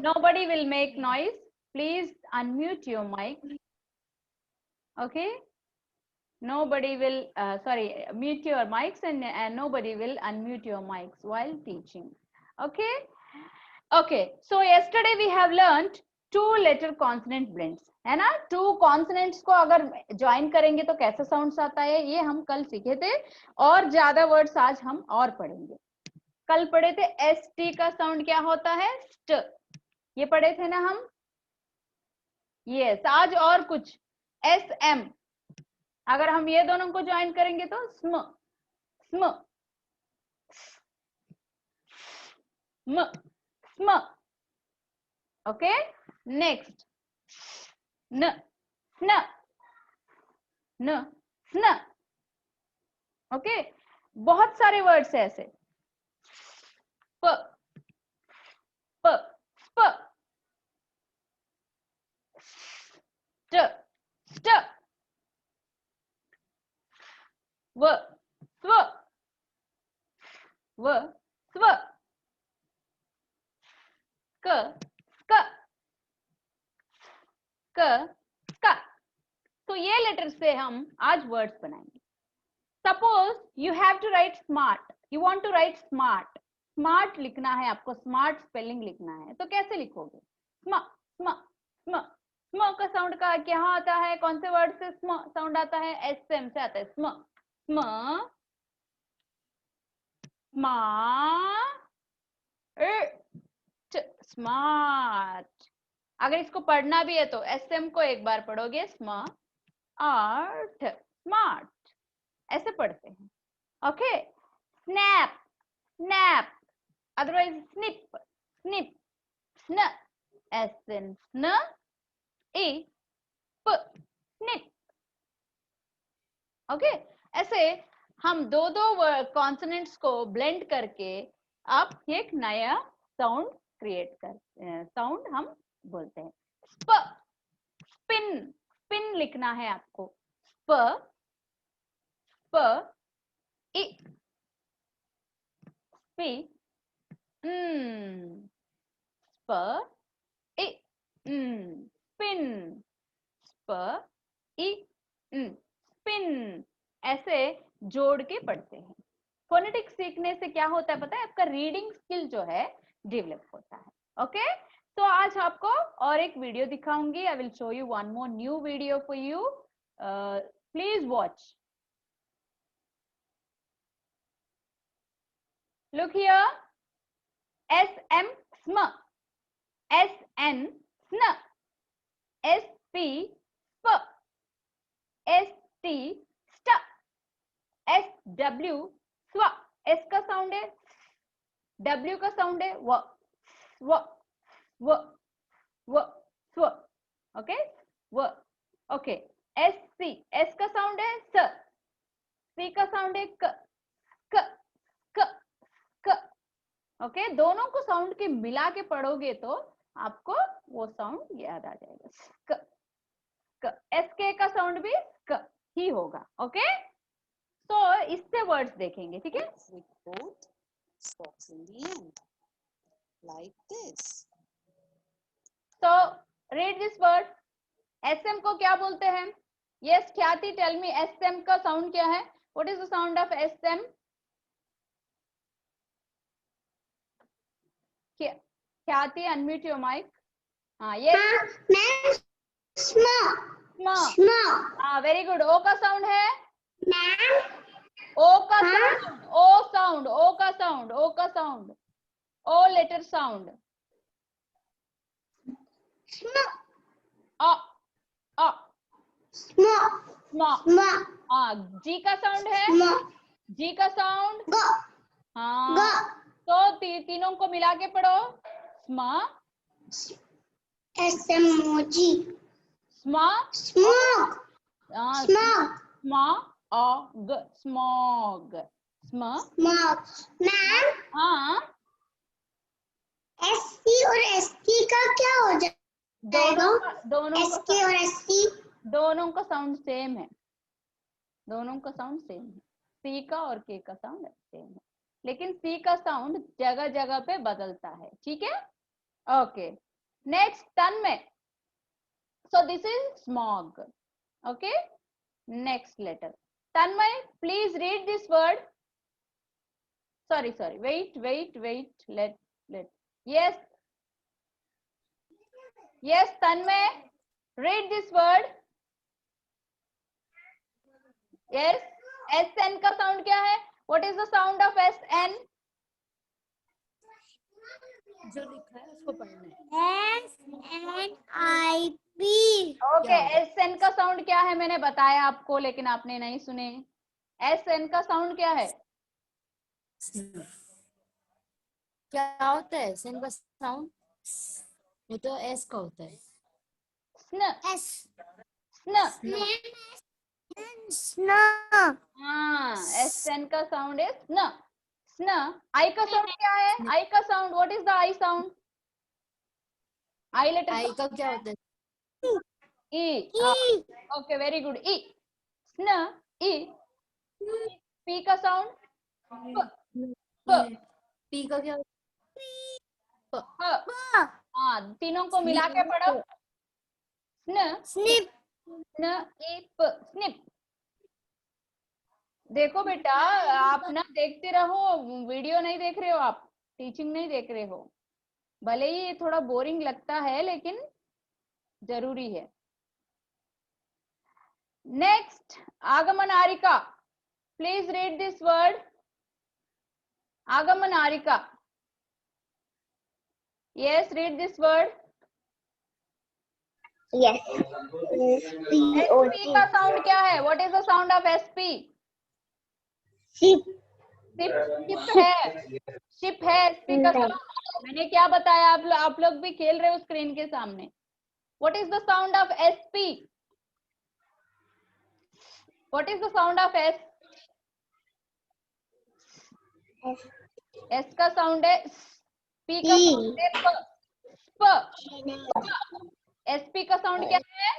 Nobody will make noise. Please unmute your mic. Okay. Nobody will, mute your mics and nobody will unmute your mics while teaching. Okay. Okay. So yesterday we have learned 2-letter consonant blends. है ना, 2 consonants को अगर join करेंगे तो कैसा sounds आता है, ये हम कल सीखे थे और ज्यादा वर्ड्स आज हम और पढ़ेंगे। कल पढ़े थे एस टी का साउंड क्या होता है, स्ट, ये पढ़े थे ना हम। यस, आज और कुछ एस एम, अगर हम ये दोनों को ज्वाइन करेंगे तो स्म, स्म, स्म, स्म। ओके, नेक्स्ट न, स्न, न, स्न। ओके, बहुत सारे वर्ड्स है ऐसे, प, प, स्प, स्ट, स्ट, व, स्व, व, स्व, क, क, क, क। तो ये लेटर से हम आज वर्ड्स बनाएंगे। Suppose you have to write smart, you want to write smart, smart लिखना है आपको, स्मार्ट स्पेलिंग लिखना है, तो कैसे लिखोगे? स्म, स्म, स्म, स्म का साउंड का क्या आता है, कौन से वर्ड से स्म साउंड आता है? एस एम से आता है, स्म, स्म, स्मार्ट। अगर इसको पढ़ना भी है तो एस एम को एक बार पढ़ोगे, स्म आर्ट, स्मार्ट, ऐसे पढ़ते हैं। Okay, snap, snap, otherwise snip, snip, स्न, एस एन, स्न, ई, प, स्निप। ओके, ऐसे हम दो कॉन्सोनेंट्स को ब्लेंड करके आप एक नया साउंड क्रिएट कर, साउंड हम बोलते हैं। स्प, स्पिन, स्पिन लिखना है आपको, स्प, स्प, इ, स्पी, स्प, इ, स्पिन, स्प, इ, स्पिन, ऐसे जोड़ के पढ़ते हैं। फोनेटिक्स सीखने से क्या होता है पता है, आपका रीडिंग स्किल जो है डेवलप होता है। ओके, तो आज आपको और एक वीडियो दिखाऊंगी। I will show you one more new video for you, please watch. Look here, S M, sm, S N, sn, S P, sp, S T, st, S W, sw, S का sound है, W का sound है व, व, व, व, स्व। Okay, व। ओके, S C, S का साउंड है स, C का साउंड है क, क, क, क। ओके, दोनों को साउंड के मिला के पढ़ोगे तो आपको वो साउंड याद आ जाएगा, क, क। एस के का साउंड भी क ही होगा। ओके, तो इससे वर्ड्स देखेंगे, ठीक है? Report stops in the end, like this. So read this word. SM को क्या बोलते हैं? Yes, ख्याति, tell me SM का साउंड क्या है? What is the sound of SM? ख्याति, unmute your mic. हाँ, yes. स्म, स्म, स्म, हाँ, very good. O का साउंड है? मैम, O का साउंड, O साउंड, O का साउंड, O का साउंड, O लेटर साउंड। स्म, अ, अ, स्म, स्म, स्म, हाँ, G का साउंड है? स्म, G का साउंड, ग, हाँ, ग, तो तीनों को मिला के पढ़ो, स्म, SMOG, स्म, स्मोक, हाँ, स्मोक, स्मॉग, स्मॉग, स्म, स्मोक। मैम, हाँ, SC और ST का क्या हो जाएगा? SK और SC दोनों का साउंड सेम है, दोनों का साउंड सेम है, C का और K का साउंड सेम है। लेकिन सी का साउंड जगह जगह पे बदलता है, ठीक है। Okay, next Tanmay. So this is smog. Okay, next letter. Tanmay, please read this word. Sorry, wait, let yes Tanmay, read this word. Yes, SN का साउंड क्या है? What is the sound of SN? जो लिखा है उसको पढ़ना है। SNIP. ओके, SN का साउंड क्या है मैंने बताया आपको, लेकिन आपने नहीं सुने. SN का साउंड क्या है? क्या होता है सेन का साउंड? ये तो एस का होता है। स्न. S. स्न. Snow. हाँ, SN का साउंड है स्न. स्न. आई का साउंड क्या है? आई का sound, what is the I sound? I letter I का क्या होता है? E. Okay, very good. E. Sn. E. P का साउंड प. पी का क्या होता प. हाँ, तीनों को मिला के पढ़ो. स्न. Snip. स्न. ई. प. स्निप. देखो बेटा, आप ना देखते रहो, वीडियो नहीं देख रहे हो आप, टीचिंग नहीं देख रहे हो. भले ही ये थोड़ा बोरिंग लगता है लेकिन जरूरी है. नेक्स्ट, आगमनारिका. Please read this word. आगमनारिका. Yes, read this word. Yes. SP का साउंड क्या है? What is the sound of SP? Sheep. Ship है. शिप है SP का साउंड. मैंने क्या बताया? आप लोग भी खेल रहे हो स्क्रीन के सामने. What is the sound of SP? What is the sound of S? S का साउंड है P का साउंड है प. स्प. SP का साउंड क्या है?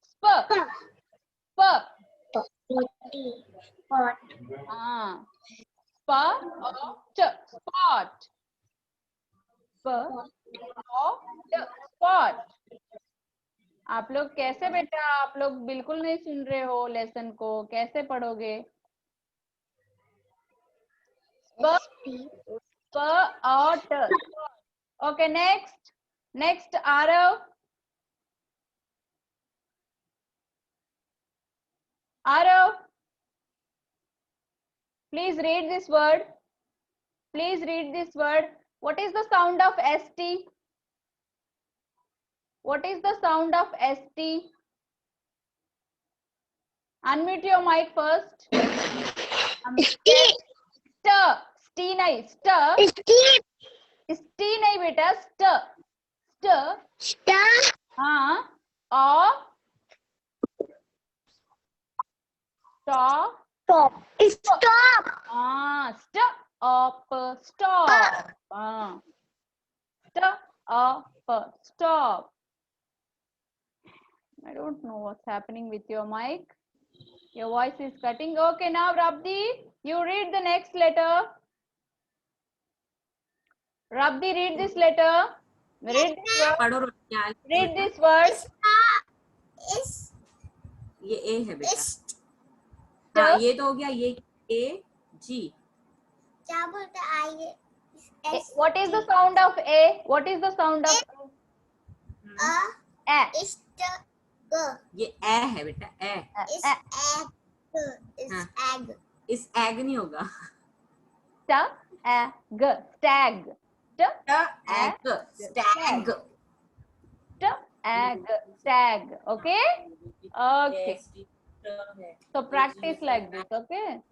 स्प. प. हाँ, spot. Spot. आप लोग कैसे बेटा, आप लोग बिल्कुल नहीं सुन रहे हो लेसन को, कैसे पढ़ोगे? Spot. Okay, next Aarav. Arav, please read this word. Please read this word. What is the sound of ST? What is the sound of ST? Unmute your mic first. St. St नहीं, st. St नहीं बेटा, st. st. हाँ, stop. Stop. Stop. Stop. Stop. I don't know what's happening with your mic. Your voice is cutting. Okay, now Rabdi, you read the next letter. Rabdi, read this letter. Read this word. Read this word. ये ए है बेटा. हाँ, ये तो हो गया. ये ए जी. क्या बोलते हैं? What is the sound of A? What is the sound of A? ये ए है बेटा. ए. इस एग नहीं होगा. Stag. Stag. Okay. So practice like this. Okay.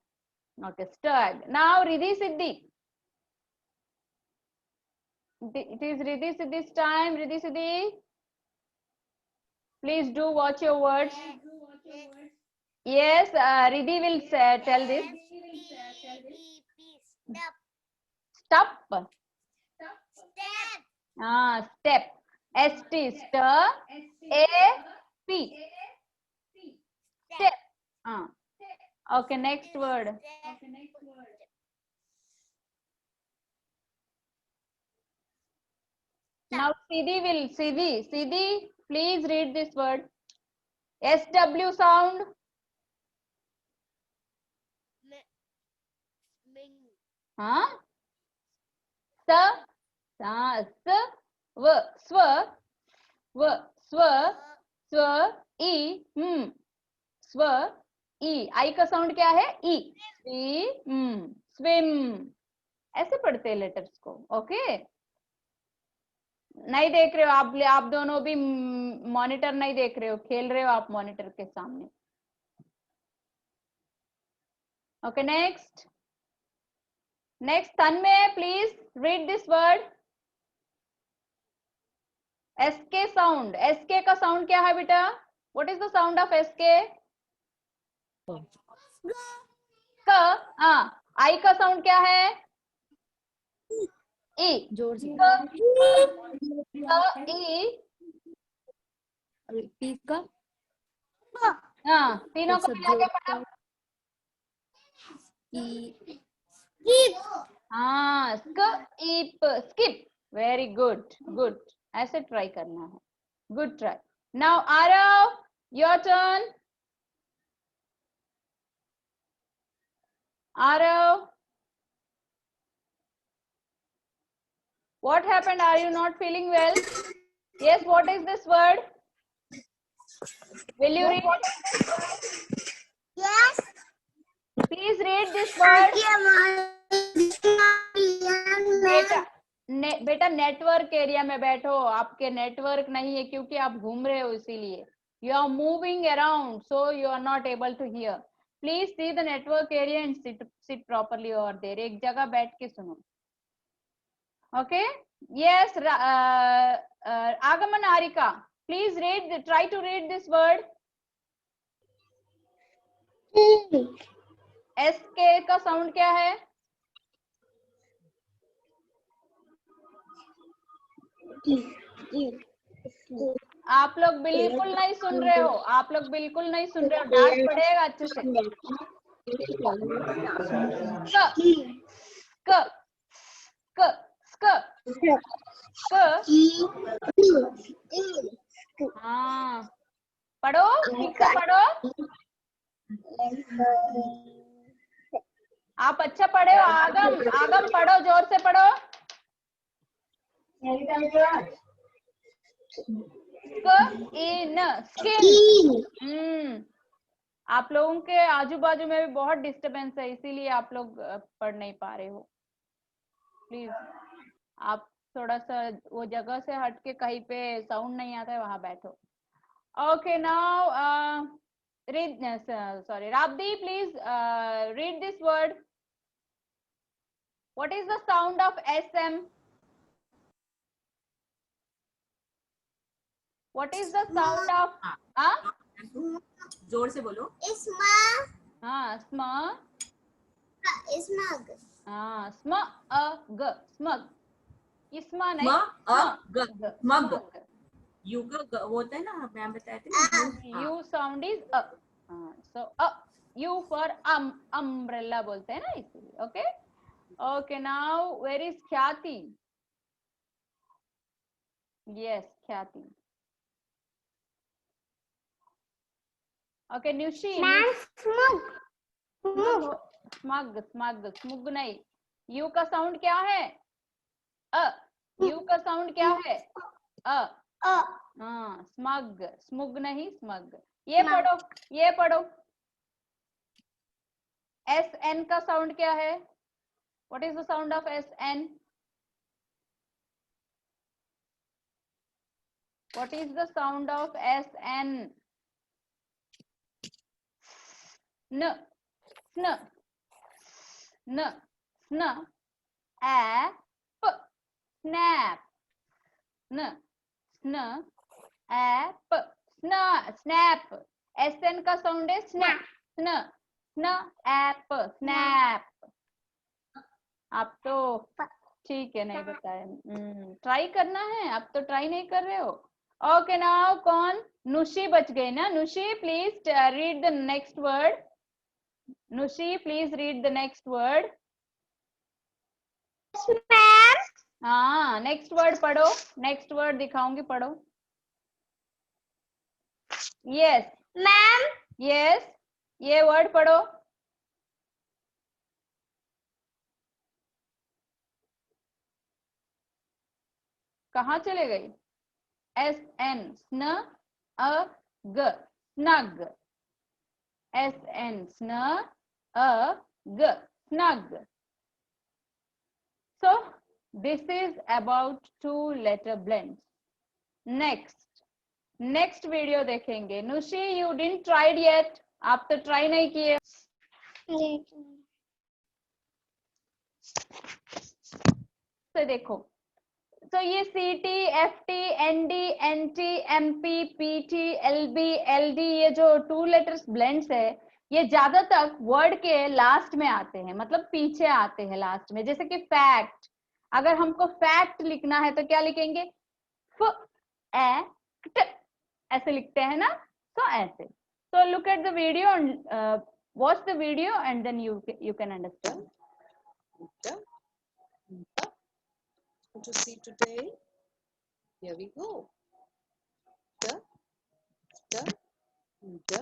Stag. Now Riddhi Siddhi. It is Riddhi Siddhi's time. Riddhi Siddhi, please do watch your words. Yes, Riddhi will tell this. Stop. Step. ST. Stir. AP. Step. Okay, next word. Now Siddhi, please read this word. SW sound. हाँ, स्व ई स्व ई, आई का sound क्या है? ई, swim, ऐसे पढ़ते हैं letters को। ओके, नहीं देख रहे हो आप दोनों भी मॉनिटर नहीं देख रहे हो, खेल रहे हो आप मॉनिटर के सामने। Okay, next Tanmay, please read this word. SK sound, SK का साउंड क्या है बेटा? What is the sound of SK? क। आई का साउंड क्या है? ई, जोर से। ई, पी का तीनों को मिला के पढ़ो। स्किप, वेरी गुड, ऐसे ट्राई करना है, good try. Now Aarav, your turn. Arav, what happened? Are you not feeling well? Yes, what is this word? Will you read it? Yes. Please read this word. बेटा network area में बैठो, आपके network नहीं है क्योंकि आप घूम रहे हो, इसीलिए you are moving around, so you are not able to hear. Please see the network area and sit properly over there. एक जगह बैठ के सुनो। Okay? Yes, Agaman Arika, please try to read this word. SK का sound क्या है? आप लोग बिल्कुल नहीं सुन रहे हो, डांट पड़ेगा अच्छे से। हाँ, पढ़ो, ठीक से पढ़ो। आप अच्छा पढ़े हो। आगम पढ़ो, जोर से पढ़ो। स्किन। आप लोगों के आजू बाजू में भी बहुत डिस्टरबेंस है, इसीलिए आप लोग पढ़ नहीं पा रहे हो। प्लीज आप थोड़ा सा वो जगह से हट के, कहीं पे साउंड नहीं आता है वहां बैठो। Okay, now Rabdi, please read this word. What is the sound of SM? What is the sound of जोर से बोलो। Smug. Smug. Smug. Smug. Smug. इसमा नहीं, स्मग। यू का वो होता है ना, मैम बताए थे। U sound is so U for umbrella बोलते हैं ना, इसीलिए। Okay, okay, now where is Khyati? Yes, Khyati. Okay, Nyushi. Smug नहीं, यू का साउंड क्या है? यू का साउंड क्या है? स्मग नहीं, स्मग। ये पढ़ो। SN का साउंड क्या है? What is the sound of SN? What is the sound of SN? Snap. Snap. SN का साउंड है snap. आप तो ठीक है, नहीं बताया। ट्राई करना है, आप तो ट्राई नहीं कर रहे हो। ओके, नाउ कौन? नुशी बच गई ना? Nushi, please read the next word. Nushi, please read the next word. हाँ, नेक्स्ट वर्ड पढ़ो, नेक्स्ट वर्ड दिखाऊंगी, पढ़ो। यस मैम यस, ये वर्ड पढ़ो। कहाँ चले गई? एस एन स्न अ ग, स्नग। एस एन स्न अ ग, snug. So this is about 2-letter blends. Next video देखेंगे। नुशी, you didn't tried yet, आप तो ट्राई नहीं किए। तो देखो, तो ये C T, F T, N D, N T, M P, P T, L B, L D, ये जो 2 लेटर्स ब्लेंड्स है, ये ज्यादातर वर्ड के लास्ट में आते हैं, मतलब पीछे आते हैं लास्ट में। जैसे कि फैक्ट, अगर हमको फैक्ट लिखना है तो क्या लिखेंगे? फैक्ट, ऐसे लिखते हैं ना, तो ऐसे। So look at the video and watch the video and then you can understand. To see today, here we go. Da, da, da,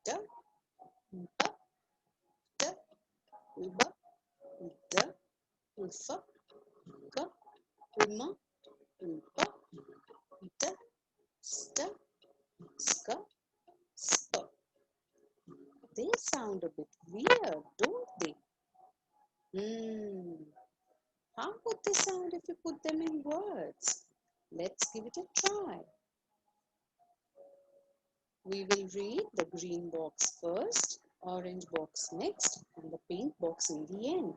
da, ba, da, ba, da, fa, ka, ma, ba, da, sta, ska, spa. They sound a bit weird, don't they? How would they sound if you put them in words? Let's give it a try. We will read the green box first, orange box next, and the pink box in the end.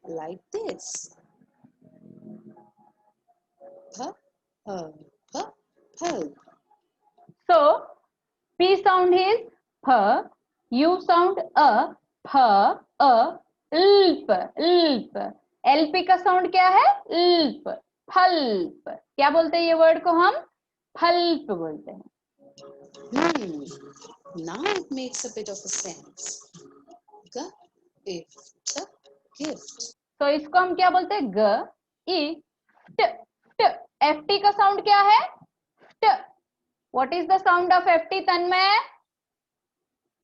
Like this. Pulp. So P sound is P, U sound A, P, A, Lp, Lp, LP का sound क्या है? Lp, फल्प। क्या बोलते हैं ये word को? हम फल्प बोलते हैं। Now it makes a bit of a sense. Gift. तो इसको हम क्या बोलते हैं? ग, ई, ट, ट। FT का साउंड क्या है? ट। What is the sound of FT, Tanmay?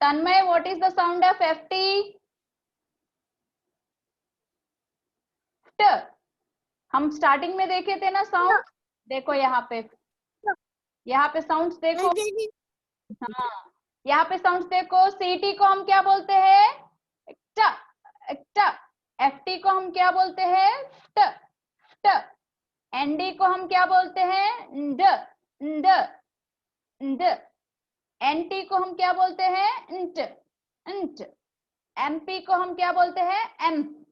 Tanmay, what is the sound of FT? ट। हम स्टार्टिंग में देखे थे ना साउंड, देखो यहाँ पे साउंड्स देखो। हाँ, यहाँ पे साउंड्स देखो। सीटी को हम क्या बोलते हैं? ट, ट। एफटी को हम क्या बोलते हैं? ट, ट। एनडी को हम क्या बोलते हैं? ड, ड, ड। एनटी को हम क्या बोलते हैं? Int, int. एमपी को हम क्या बोलते हैं? Amp,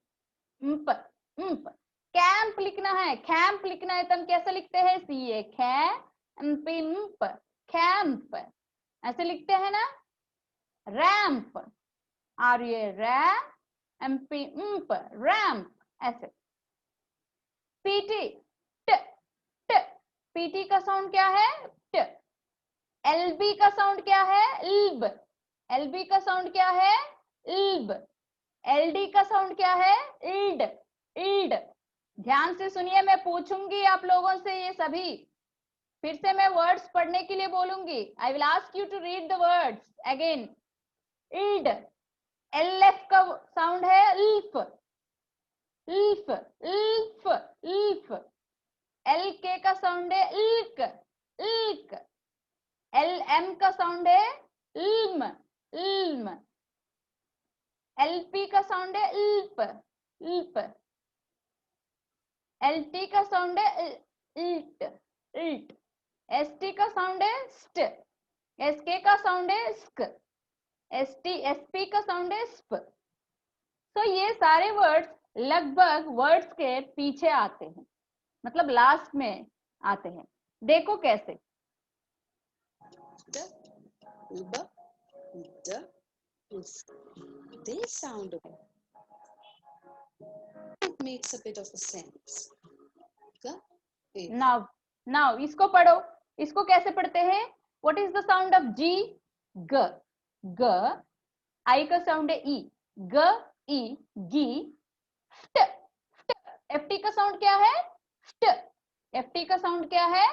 amp. कैंप लिखना है, कैंप लिखना है तो हम कैसे लिखते हैं? सीए कैंप, कैंप, ऐसे लिखते हैं ना। रैंप, आर ये रैंप, रैंप, ऐसे। पीटी, ट, ट। पीटी का साउंड क्या है? ट। एलबी का साउंड क्या है? इल्ब। एलबी का साउंड क्या है? इल्ब। एलडी का साउंड क्या है? Yield, yield. ध्यान से सुनिए, मैं पूछूंगी आप लोगों से ये सभी, फिर से मैं वर्ड्स पढ़ने के लिए बोलूंगी। I will ask you to read the words again. इल्ड, एलएफ का साउंड है इल्फ, इल्फ, इल्फ, इल्फ। एलके का साउंड है इल्क, इल्क। एलएम का साउंड है इल्म, इल्म। एलपी का साउंड है इल्प, इल्प। एलटी का साउंड है इल्ट, इल्ट। एसटी का साउंड है स्ट। एसके का साउंड है स्क। एसटी एसपी का साउंड है स्प। तो ये सारे वर्ड्स लगभग वर्ड्स के पीछे आते हैं, मतलब लास्ट में आते हैं। देखो कैसे। They sound okay. It makes a bit of a sense. Now इसको पढ़ो। इसको कैसे पढ़ते हैं? What is the sound of G? ग, ग। I का साउंड है ई, ग, ई, गी। ट, ट। FT का साउंड क्या है? ft. FT का साउंड क्या है?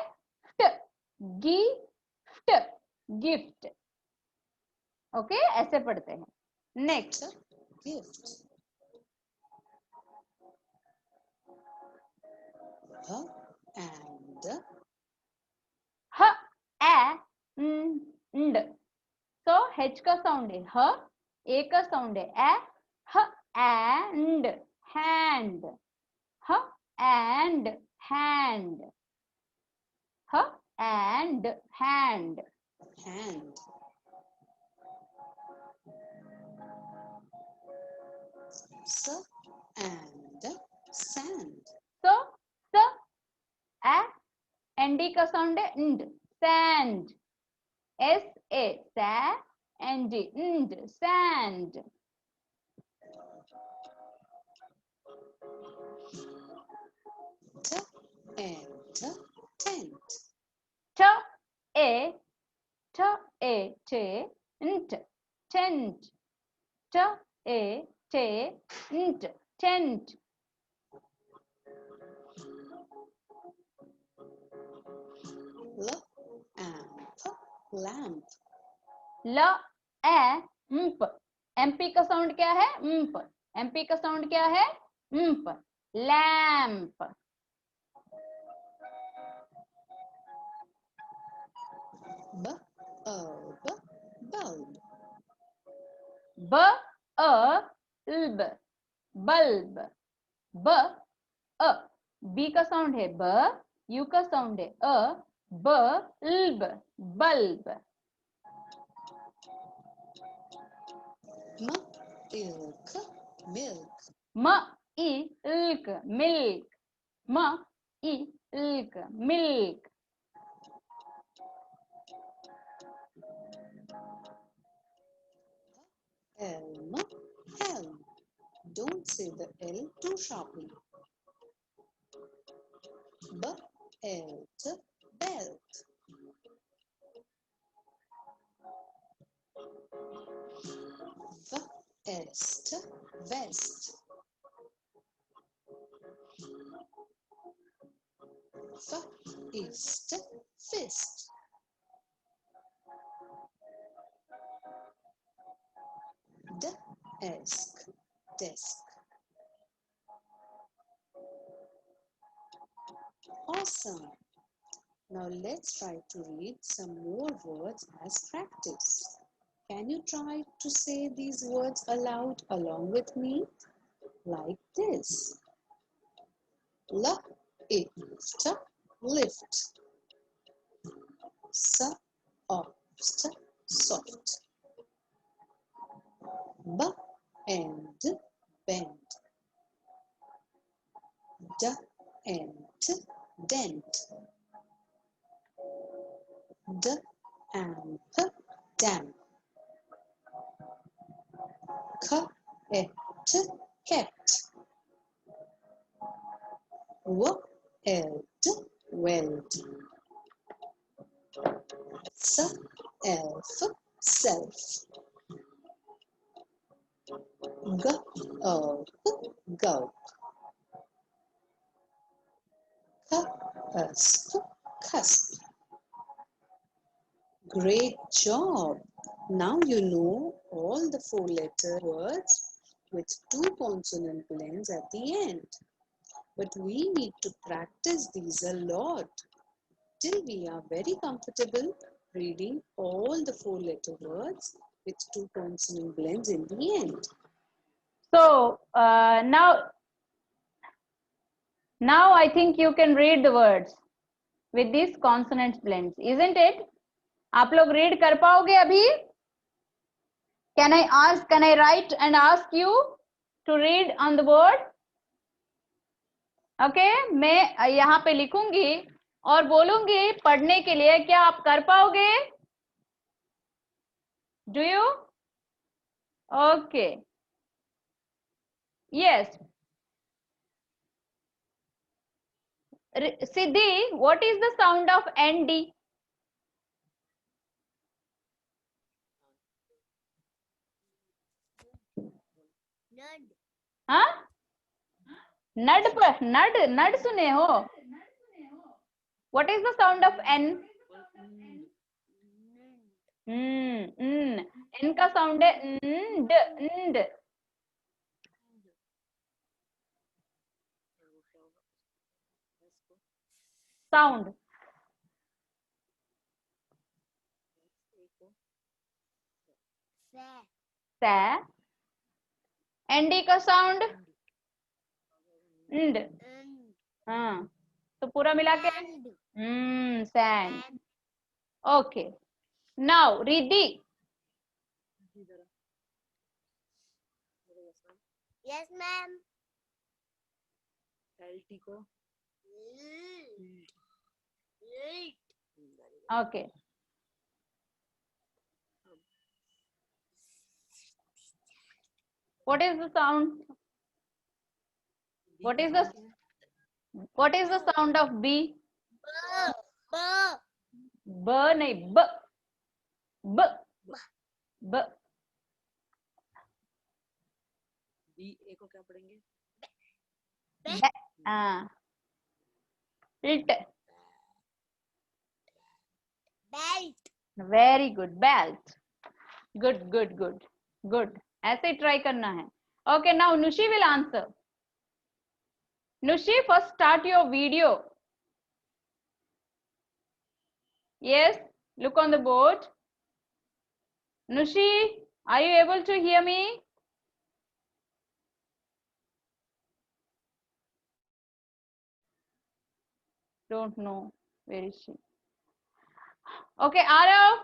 ft. Gift, gift. ओके, ऐसे पढ़ते हैं. Next, gift. H and ह एंड. सो H का साउंड है ह, ए का साउंड है ए, ह एंड हैंड, ह एंड हैंड, ह and hand. hand. S and sand. So स ए, एनडी का साउंड है इंड, सैंड. एस ए सा एंड इंड, सैंड. T and tent. ट ए टे इंट, टेंट. ट ए टे int, tent. L amp, lamp. ल एम्प. एमपी का साउंड क्या है? म्प. एमपी का साउंड क्या है? म्प. लैम्प. B bulb. ब ल्ब, बल्ब. ब अ, बी का साउंड है ब, यू का साउंड है अ, ब ल्ब, बल्ब. M ilk, milk. म ई इल्क, मिल्क. म ई इल्क, milk. Elm, helm. Don't say the L too sharply. Belt, belt. Vest, vest. Fist, fist. Desk, desk. Awesome. Now let's try to read some more words as practice. Can you try to say these words aloud along with me? Like this. Lift, lift. Soft, soft. Bend, bend. Dent, dent. Damp, damp. Kept. Weld. Self. Gulp, gulp. Cusp. Great job. Now you know all the 4-letter words with 2 consonant blends at the end. But we need to practice these a lot till we are very comfortable reading all the 4-letter words with 2 consonant blends in the end. So now I think you can read the words with these consonant blends, isn't it? आप लोग read कर पाओगे अभी? Can I write and ask you to read on the board? Okay, मैं यहाँ पे लिखूंगी और बोलूंगी पढ़ने के लिए. क्या आप कर पाओगे? Do you? Okay. Yes. Siddhi, what is the sound of ND? Nerd. Huh? नड पर नड नड सुने हो? What is the sound of N? N का साउंड है nd, nd. साउंड स. एनडी का साउंड nd. हाँ, तो पूरा मिला के sand. Okay, now Riddhi. Yes, ma'am. LT को okay, what is the sound? What is the sound of B? ब नहीं, ब ब ब. बी ए को क्या पढ़ेंगे? हाँ, it. Belt. Very good, belt. Good good good good. ऐसे ही ट्राई करना है. Okay, now Nushi will answer. Nushi, first start your video. Yes, look on the board. Nushi, are you able to hear me? Don't know. Where is she? Okay, Arav.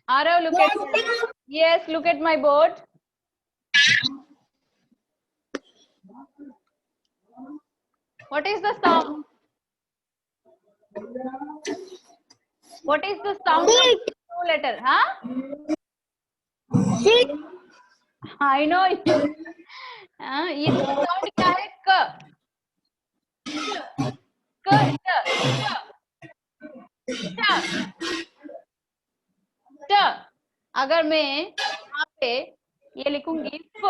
Arav, look at. Yes, look at my board. What is the sound? What is the sound of two letter? Huh? I know. ये sound क्या है? क. क. ट. अगर मैं यहाँ पे ये लिखूंगी फ.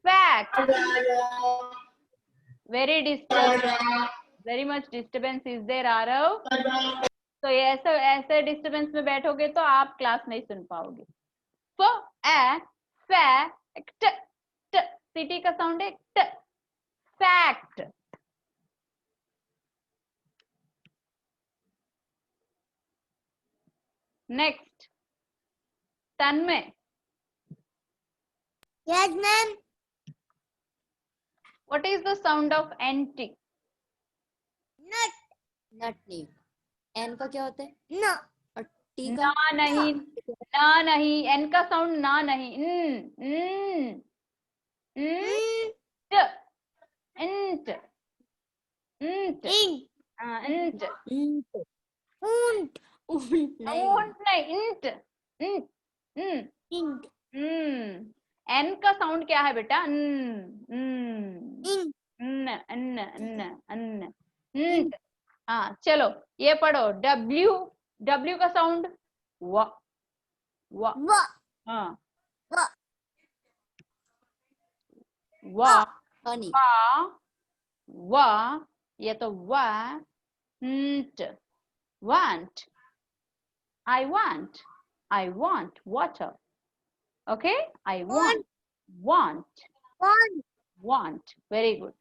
Fact. Very much disturbance is there, Arav. तो ये ऐसे डिस्टर्बेंस में बैठोगे तो आप क्लास नहीं सुन पाओगे. फ ए फैक्ट. ट सिटी का साउंड है ट. Fact. Next, Tanmay. Yes, ma'am. What is the sound of NT? Nut. नट नहीं. एन का क्या होता है? No. और टी का? ना नहीं, ना नहीं. एन का साउंड ना नहीं. ट. Int. Int. Ink. Int. Unt. नहीं. ऊंट नहीं, इंट. इंट. Ink. एन का साउंड क्या है बेटा? Ink. इंट. हाँ, चलो ये पढ़ो. डब्ल्यू. डब्ल्यू का साउंड व. व. Wa. हाँ, Wa. व. फनी. व. ये तो व. Want. I want. I want water. Okay? I want. Want. Want. Very good.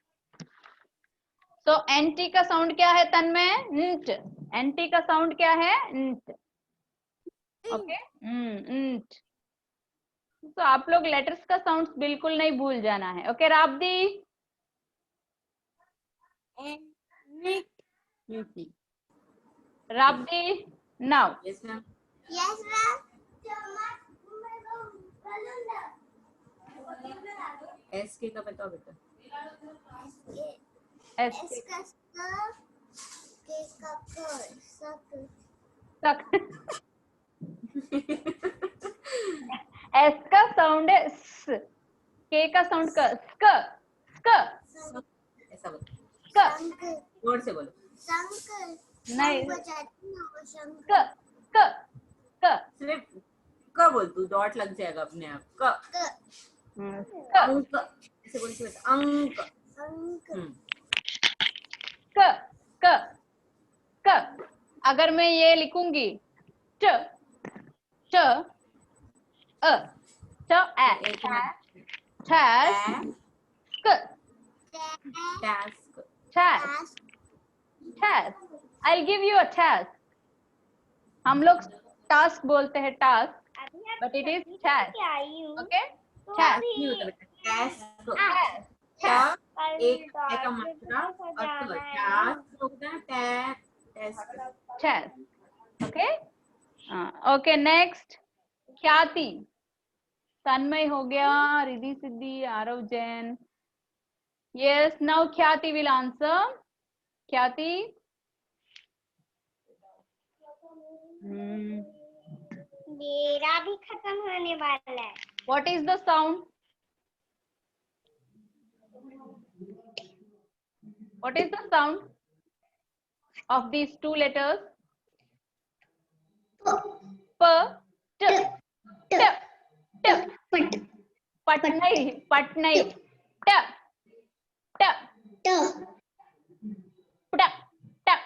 So NT का साउंड क्या है तन्मय? nt. NT का साउंड क्या है? nt. Okay? nt. तो आप लोग लेटर्स का साउंड बिल्कुल नहीं भूल जाना है. Okay, Rabdi. Rabdi, now. Yes, ma'am. Yes, ma'am. S K का बताओ बेटा. S. S का scarf. K का fur. S का साउंड है स. K का साउंड क. स्क. स्क. ऐसा बोलो. स्क. जोर से बोलो. शंकर. नहीं. बजाती ना वो शंकर. स्क. स्क. क सिर्फ क बोल तू, डॉट लग जाएगा अपने आप। क क अंक, ऐसे बोल के बता, अंक। क क क। अगर मैं ये लिखूंगी ट ट अ ट ए एक मिनट, task क task, task task I'll give you a task. हम लोग टास्क बोलते हैं task, but it is task. Okay, task task. नहीं होता बेटा, टास्क। Task. ट Task. एक है का मात्रा और ट, टास्क होता है, task. Task. Okay. Okay. Next. ख्याति. तन्मय हो गया, रिद्धि सिद्धि, आरव जैन. Yes. Now ख्याति will answer. ख्याति. मेरा भी खत्म होने वाला है। What is the sound? What is the sound of these two letters? P, T, T, T. पट पट नहीं, T, T, ट T, T. ट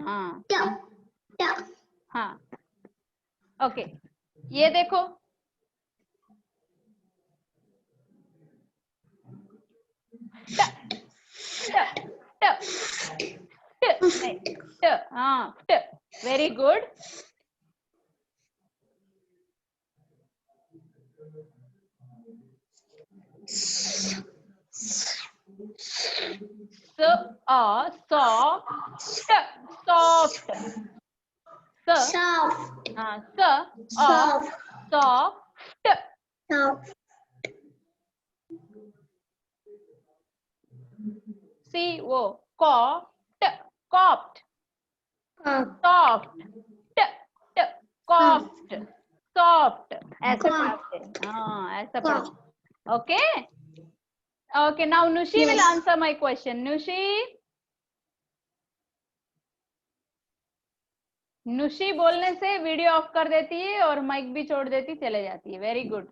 हाँ ट ट हाँ. ओके, ये देखो. ट ट ट ट ट. हाँ, ट. Very good. स अ सॉ ट सॉफ्ट. स सॉफ्ट हाँ, स अ सॉफ्ट सॉफ्ट. सॉफ्ट सी वो कॉप्ट कॉप्ट. सॉफ्ट ट ट कॉप्ट सॉफ्ट. ऐसे पढ़ते हैं. हाँ, ऐसा पढ़ते. Okay okay. Now Nushi will Yes. Answer my question. Nushi बोलने से वीडियो ऑफ कर देती है और माइक भी छोड़ देती, चले जाती है. Very good.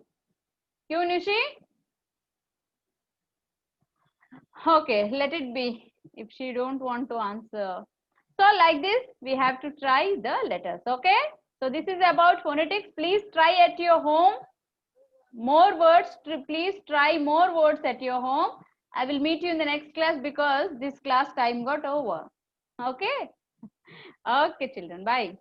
क्यों नुशी? Okay, let it be if she don't want to answer. So like this, we have to try the letters. Okay. So this is about phonetics. Please try at your home. More words. Please try more words at your home. I will meet you in the next class because this class time got over. Okay. Okay, children. Bye.